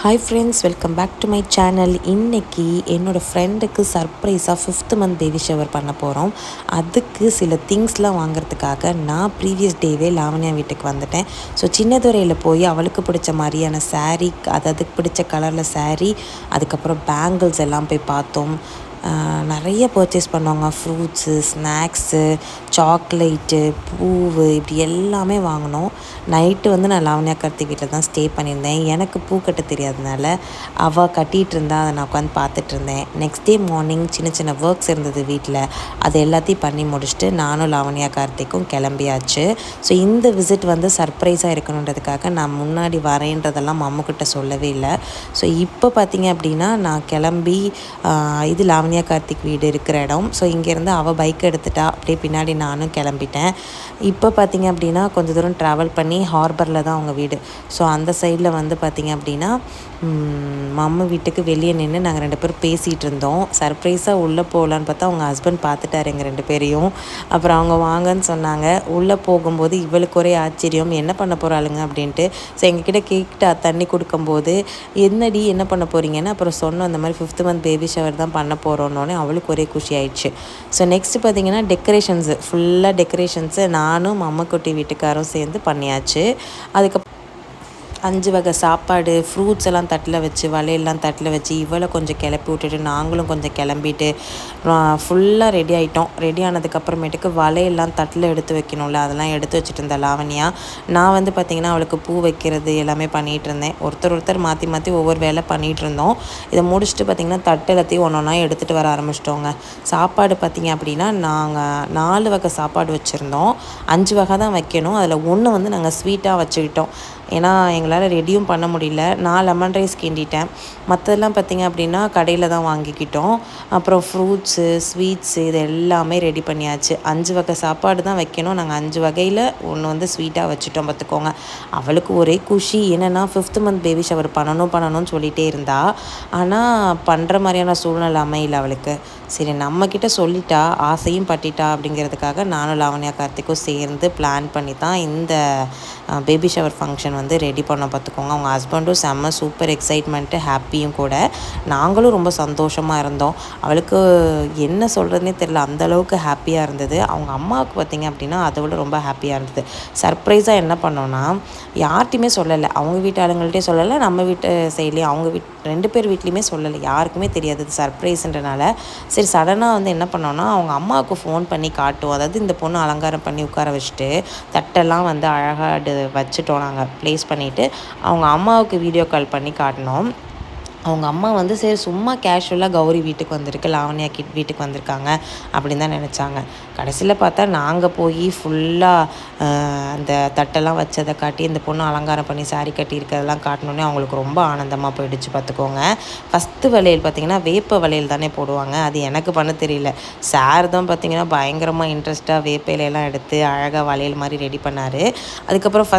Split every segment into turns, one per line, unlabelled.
Hi friends, welcome back to my channel. இன்றைக்கி என்னோடய ஃப்ரெண்டுக்கு சர்ப்ரைஸாக 5th மந்த் பேபி ஷவர் பண்ண போகிறோம். அதுக்கு சில திங்ஸ்லாம் வாங்குறதுக்காக நான் ப்ரீவியஸ் டேவே லாவண்யா வீட்டுக்கு வந்துட்டேன். ஸோ சின்னதுரையில் போய் அவளுக்கு பிடிச்ச மாதிரியான சாரீ, அதுக்கு பிடிச்ச கலரில் சாரீ, அதுக்கப்புறம் பேங்கிள்ஸ் எல்லாம் போய் பார்த்தோம். நிறைய பர்ச்சேஸ் பண்ணுவாங்க. ஃப்ரூட்ஸு, ஸ்நாக்ஸு, சாக்லேட்டு, பூவு, இப்படி எல்லாமே வாங்கினோம். நைட்டு நான் லாவண்யா கார்த்திக் வீட்டில் தான் ஸ்டே பண்ணியிருந்தேன். எனக்கு பூ கட்ட தெரியாதனால அவள் கட்டிகிட்டு இருந்தா, அதை நான் உட்காந்து பார்த்துட்ருந்தேன். நெக்ஸ்ட் டே மார்னிங் சின்ன சின்ன ஒர்க்ஸ் இருந்தது வீட்டில். அது எல்லாத்தையும் பண்ணி முடிச்சுட்டு நானும் லாவண்யா கார்த்திக்கும் கிளம்பியாச்சு. ஸோ இந்த விசிட் சர்ப்ரைஸாக இருக்கணுன்றதுக்காக நான் முன்னாடி வரேன்றதெல்லாம் மம்முக்கிட்ட சொல்லவே இல்லை. ஸோ இப்போ பார்த்தீங்க அப்படின்னா நான் கிளம்பி இது லாவண்யா கார்த்திக் வீடு இருக்கிற இடம். ஸோ இங்கேருந்து அவள் பைக் எடுத்துட்டா, அப்படியே பின்னாடி நானும் கிளம்பிட்டேன். இப்போ பார்த்திங்க அப்படின்னா கொஞ்சம் தூரம் ட்ராவல் பண்ணி ஹார்பரில் தான் அவங்க வீடு. ஸோ அந்த சைடில் பார்த்திங்க அப்படின்னா மம்மு வீட்டுக்கு வெளியே நின்று நாங்கள் 2 பேரும் பேசிகிட்டு இருந்தோம். சர்ப்ரைஸாக உள்ளே போகலான்னு பார்த்தா அவங்க ஹஸ்பண்ட் பார்த்துட்டார் எங்கள் 2 பேரையும். அப்புறம் அவங்க வாங்கன்னு சொன்னாங்க. உள்ளே போகும்போது இவளுக்கு ஒரே ஆச்சரியம், என்ன பண்ண போகிறாளுங்க அப்படின்ட்டு. ஸோ எங்ககிட்ட கேக்கிட்ட தண்ணி கொடுக்கும்போது என்னடி என்ன பண்ண போகிறீங்கன்னு அப்புறம் சொன்னோம். அந்த மாதிரி 5th மந்த் பேபி ஷவர் தான் பண்ண போகிறோன்னே அவளுக்கு ஒரே குஷி ஆயிடுச்சு. ஸோ நெக்ஸ்ட்டு பார்த்திங்கன்னா டெக்கரேஷன்ஸு, ஃபுல்லாக டெக்கரேஷன்ஸு நானும் மம்மக்குட்டி வீட்டுக்காரும் சேர்ந்து பண்ணியாச்சு. அதுக்கப்புறம் 5 வகை சாப்பாடு, ஃப்ரூட்ஸ் எல்லாம் தட்டில் வச்சு, வளையெல்லாம் தட்டில் வச்சு இவளை கொஞ்சம் கிளப்பி விட்டுட்டு நாங்களும் கொஞ்சம் கிளம்பிட்டு ஃபுல்லாக ரெடி ஆகிட்டோம். ரெடி ஆனதுக்கப்புறமேட்டுக்கு வளையெல்லாம் தட்டில் எடுத்து வைக்கணும்ல, அதெல்லாம் எடுத்து வச்சுட்டு இருந்தேன் லாவண்யா. நான் பார்த்திங்கன்னா அவளுக்கு பூ வைக்கிறது எல்லாமே பண்ணிகிட்டு இருந்தேன். ஒருத்தர் மாற்றி மாற்றி ஒவ்வொரு வேலை பண்ணிகிட்டு இருந்தோம். இதை முடிச்சுட்டு பார்த்திங்கன்னா தட்டு எல்லாத்தையும் ஒன்றா எடுத்துகிட்டு வர ஆரம்பிச்சிட்டோங்க. சாப்பாடு பார்த்திங்க அப்படின்னா நாங்கள் 4 வகை சாப்பாடு வச்சுருந்தோம். 5 வகை தான் வைக்கணும். அதில் 1 நாங்கள் ஸ்வீட்டாக வச்சுக்கிட்டோம். ஏன்னா எங்களால் ரெடியும் பண்ண முடியல. நான் லெமன் ரைஸ் கிண்டிட்டேன். மற்றதெல்லாம் பார்த்திங்க அப்படின்னா கடையில் தான் வாங்கிக்கிட்டோம். அப்புறம் ஃப்ரூட்ஸு, ஸ்வீட்ஸு இது எல்லாமே ரெடி பண்ணியாச்சு. 5 வகை சாப்பாடு தான் வைக்கணும். நாங்கள் 5 வகையில் 1 ஸ்வீட்டாக வச்சுட்டோம் பார்த்துக்கோங்க. அவளுக்கு ஒரே குஷி. என்னென்னா 5th மந்த் பேபி ஷவர் பண்ணணும்னு சொல்லிகிட்டே இருந்தா. ஆனால் பண்ணுற மாதிரியான சூழ்நிலை அமையல அவளுக்கு. சரி, நம்மக்கிட்ட சொல்லிட்டா, ஆசையும் பட்டிட்டா அப்படிங்கிறதுக்காக நானும் லாவண்யா கார்த்திக்கும் சேர்ந்து பிளான் பண்ணி தான் இந்த பேபி ஷவர் ஃபங்க்ஷன் ரெடி பண்ண பார்த்துக்கோங்க. அவங்க ஹஸ்பண்டும் செம்ம சூப்பர் எக்ஸைட்மெண்ட்டு, ஹாப்பியும் கூட. நாங்களும் ரொம்ப சந்தோஷமாக இருந்தோம். அவளுக்கு என்ன சொல்கிறதுனே தெரியல, அந்தளவுக்கு ஹாப்பியாக இருந்தது. அவங்க அம்மாவுக்கு பார்த்திங்க அப்படின்னா அதை விட ரொம்ப ஹாப்பியாக இருந்தது. சர்ப்ரைஸாக என்ன பண்ணோன்னா, யார்கிட்டையுமே சொல்லலை. அவங்க வீட்டு ஆளுங்கள்ட்டே சொல்லலை, நம்ம வீட்டு சைட்லேயும் அவங்க 2 பேர் வீட்லேயுமே சொல்லலை. யாருக்குமே தெரியாது இது சர்ப்ரைஸுன்றனால. சரி, சடனாக என்ன பண்ணோன்னா அவங்க அம்மாவுக்கு ஃபோன் பண்ணி காட்டுவோம். அதாவது இந்த பொண்ணு அலங்காரம் பண்ணி உட்கார வச்சுட்டு தட்டெல்லாம் அழகாக வச்சுட்டோம். நாங்கள் ப்ளேஸ் பண்ணிவிட்டு அவங்க அம்மாவுக்கு வீடியோ கால் பண்ணி காட்டினோம். அவங்க அம்மா சரி சும்மா கேஷுவலாக கௌரி வீட்டுக்கு வந்திருக்கு, லாவண்யா வீட்டுக்கு வந்திருக்காங்க அப்படின்னு தான் நினச்சாங்க. கடைசியில் பார்த்தா நாங்கள் போய் ஃபுல்லாக அந்த தட்டெல்லாம் வச்சதை காட்டி இந்த பொண்ணு அலங்காரம் பண்ணி சாரி கட்டியிருக்கிறதெல்லாம் காட்டினோன்னே அவங்களுக்கு ரொம்ப ஆனந்தமாக போயிடுச்சு பார்த்துக்கோங்க. ஃபஸ்ட்டு வளையல் பார்த்திங்கன்னா வேப்ப வளையல் தானே போடுவாங்க. அது எனக்கு பண்ண தெரியல. சார் தான் பார்த்திங்கன்னா பயங்கரமாக இன்ட்ரெஸ்ட்டாக வேப்பையிலெல்லாம் எடுத்து அழகாக வளையல் மாதிரி ரெடி பண்ணார். அதுக்கப்புறம்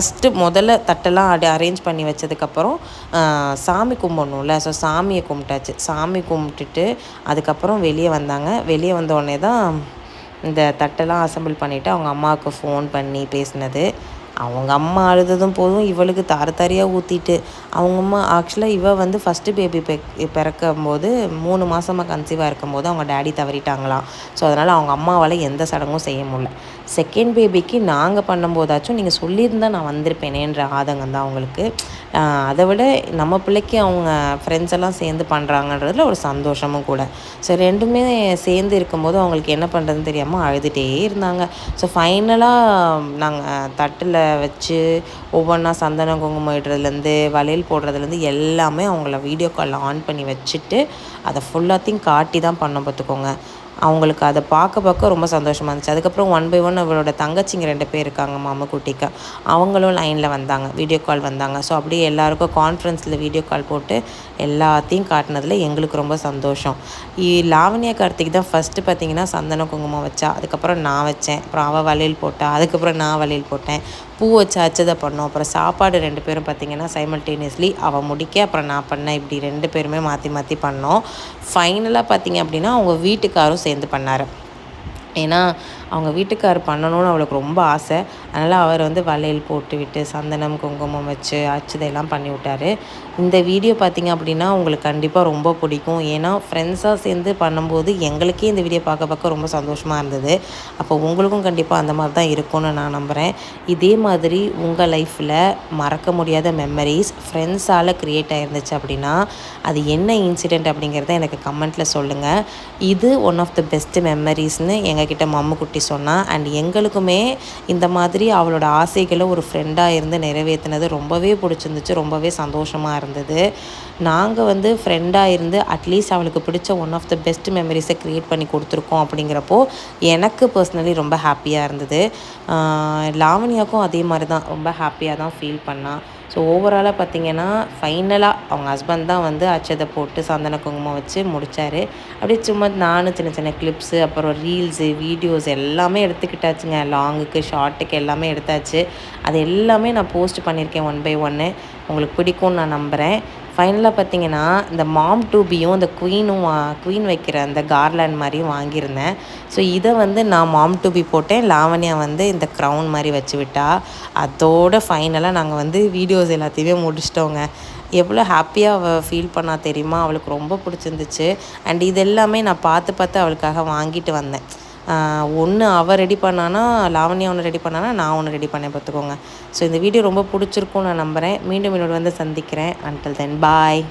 முதல்ல தட்டெல்லாம் அரேஞ்ச் பண்ணி வச்சதுக்கப்புறம் சாமி கும்பிடணும்ல. ஸோ சாமியை கும்பிட்டாச்சு. சாமி கும்பிட்டுட்டு அதுக்கப்புறம் வெளியே வந்தாங்க. வெளியே வந்தோடனே தான் இந்த தட்டெல்லாம் அசம்பிள் பண்ணிவிட்டு அவங்க அம்மாவுக்கு ஃபோன் பண்ணி பேசினது. அவங்க அம்மா அழுததும் போதும், இவளுக்கு தாரியாக ஊற்றிட்டு அவங்க அம்மா ஆக்சுவலாக இவள் ஃபஸ்ட்டு பேபி பிறக்கும்போது 3 மாதமாக கன்சீவாக இருக்கும்போது அவங்க டேடி தவறிட்டாங்களாம். ஸோ அதனால் அவங்க அம்மாவால் எந்த சடங்கும் செய்ய முடியல. செகண்ட் பேபிக்கு நாங்கள் பண்ணும்போதாச்சும் நீங்கள் சொல்லியிருந்தால் நான் வந்திருப்பேனேன்ற ஆதங்கம் தான் அவங்களுக்கு. அதை விட நம்ம பிள்ளைக்கு அவங்க ஃப்ரெண்ட்ஸ் எல்லாம் சேர்ந்து பண்ணுறாங்கன்றதுல ஒரு சந்தோஷமும் கூட. ஸோ 2மே சேர்ந்து இருக்கும்போது அவங்களுக்கு என்ன பண்ணுறதுன்னு தெரியாமல் அழுதுகிட்டே இருந்தாங்க. ஸோ ஃபைனலாக நாங்கள் தட்டில் வச்சு ஒவ்வொன்றா சந்தனம் குங்குமம் இடுறதுலேருந்து வளையல் போடுறதுலேருந்து எல்லாமே அவங்கள வீடியோ காலில் ஆன் பண்ணி வச்சுட்டு அதை ஃபுல்லாத்தையும் காட்டி தான் பண்ணோம் பார்த்துக்கோங்க. அவங்களுக்கு அதை பார்க்க ரொம்ப சந்தோஷமாக இருந்துச்சு. அதுக்கப்புறம் 1 by 1 அவளோட தங்கச்சிங்க 2 பேர் இருக்காங்க மாமா குட்டிக்கு, அவங்களும் லைனில் வந்தாங்க, வீடியோ கால் வந்தாங்க. ஸோ அப்படியே எல்லாேருக்கும் கான்ஃபரன்ஸில் வீடியோ கால் போட்டு எல்லாத்தையும் காட்டினதில் எங்களுக்கு ரொம்ப சந்தோஷம். லாவண்யா கார்த்திக் தான் ஃபஸ்ட்டு பார்த்திங்கன்னா சந்தனம் குங்குமம் வச்சா. அதுக்கப்புறம் நான் வச்சேன். அப்புறம் அவள் வளையல் போட்டா. அதுக்கப்புறம் நான் வளையல் போட்டேன். பூ வச்சு அச்சதை பண்ணோம். அப்புறம் சாப்பாடு 2 பேரும் பார்த்திங்கன்னா சைமல்டேனியஸ்லி அவள் முடிக்க அப்புறம் நான் பண்ணேன். இப்படி 2 பேருமே மாற்றி பண்ணோம். ஃபைனலாக பார்த்திங்க அப்படின்னா அவங்க வீட்டுக்காரும் சேர்ந்து பண்ணார். ஏன்னா அவங்க வீட்டுக்கார் பண்ணணும்னு அவளுக்கு ரொம்ப ஆசை. அதனால் அவர் வந்து வளையல் போட்டு விட்டு சந்தனம் குங்குமம் வச்சு அச்சுதையெல்லாம் பண்ணி விட்டார். இந்த வீடியோ பார்த்திங்க அப்படின்னா உங்களுக்கு கண்டிப்பாக ரொம்ப பிடிக்கும். ஏன்னா ஃப்ரெண்ட்ஸாக சேர்ந்து பண்ணும்போது எங்களுக்கே இந்த வீடியோ பார்க்க ரொம்ப சந்தோஷமாக இருந்தது. அப்போ உங்களுக்கும் கண்டிப்பாக அந்த மாதிரி தான் இருக்கும்னு நான் நம்புகிறேன். இதே மாதிரி உங்கள் லைஃப்பில் மறக்க முடியாத மெமரிஸ் ஃப்ரெண்ட்ஸால் க்ரியேட் ஆகிருந்துச்சு அப்படின்னா அது என்ன இன்சிடெண்ட் அப்படிங்கிறத எனக்கு கமெண்ட்டில் சொல்லுங்கள். இது ஒன் ஆஃப் த பெஸ்ட் மெமரிஸ்னு எங்ககிட்ட மம்முக்குட்டி சொன்னாள். அண்ட் எங்களுக்குமே இந்த மாதிரி அவளோட ஆசைகளை ஒரு ஃப்ரெண்டாக இருந்து நிறைவேற்றினது ரொம்பவே பிடிச்சிருந்துச்சு, ரொம்பவே சந்தோஷமாக இருந்தது. நாங்கள் வந்து ஃப்ரெண்டாக இருந்து அட்லீஸ்ட் அவளுக்கு பிடிச்ச ஒன் ஆஃப் த பெஸ்ட் மெமரிஸை க்ரியேட் பண்ணி கொடுத்துருக்கோம் அப்படிங்கிறப்போ எனக்கு பர்சனலி ரொம்ப ஹாப்பியாக இருந்தது. லாவண்யாவுக்கும் அதே மாதிரி தான் ரொம்ப ஹாப்பியாக தான் ஃபீல் பண்ணாள். ஸோ ஓவராலாக பார்த்திங்கன்னா ஃபைனலாக அவங்க ஹஸ்பண்ட் தான் வந்து அச்சதை போட்டு சந்தன குங்குமம் வச்சு முடித்தார். அப்படியே சும்மா நானும் சின்ன சின்ன கிளிப்ஸு அப்புறம் ரீல்ஸு வீடியோஸ் எல்லாமே எடுத்துக்கிட்டாச்சுங்க. லாங்குக்கு ஷார்ட்டுக்கு எல்லாமே எடுத்தாச்சு. அது எல்லாமே நான் போஸ்ட் பண்ணியிருக்கேன் ஒன் பை ஒன்று. உங்களுக்கு பிடிக்கும்னு நான் நம்புகிறேன். ஃபைனலாக பார்த்திங்கன்னா இந்த மாம் டூபியும் இந்த குயின் வைக்கிற அந்த கார்லேண்ட் மாதிரியும் வாங்கியிருந்தேன். ஸோ இதை வந்து நான் மாம் டூபி போட்டேன், லாவண்யா வந்து இந்த க்ரௌன் மாதிரி வச்சு விட்டா. அதோட ஃபைனலாக நாங்கள் வந்து வீடியோஸ் எல்லாத்தையுமே முடிச்சிட்டோங்க. எவ்வளோ ஹாப்பியாக அவள் ஃபீல் பண்ணா தெரியுமா? அவளுக்கு ரொம்ப பிடிச்சிருந்துச்சு. அண்ட் இது எல்லாமே நான் பார்த்து அவளுக்காக வாங்கிட்டு வந்தேன். ஒன்று அவள் ரெடி பண்ணானா, லாவண்யா ஒன்று ரெடி பண்ணானா, நான் ஒன்று ரெடி பண்ணேன் பார்த்துக்கோங்க. ஸோ இந்த வீடியோ ரொம்ப பிடிச்சிருக்கும்னு நான் நம்புகிறேன். மீண்டும் இன்னொரு வந்து சந்திக்கிறேன். அன்டில் தென் பாய்.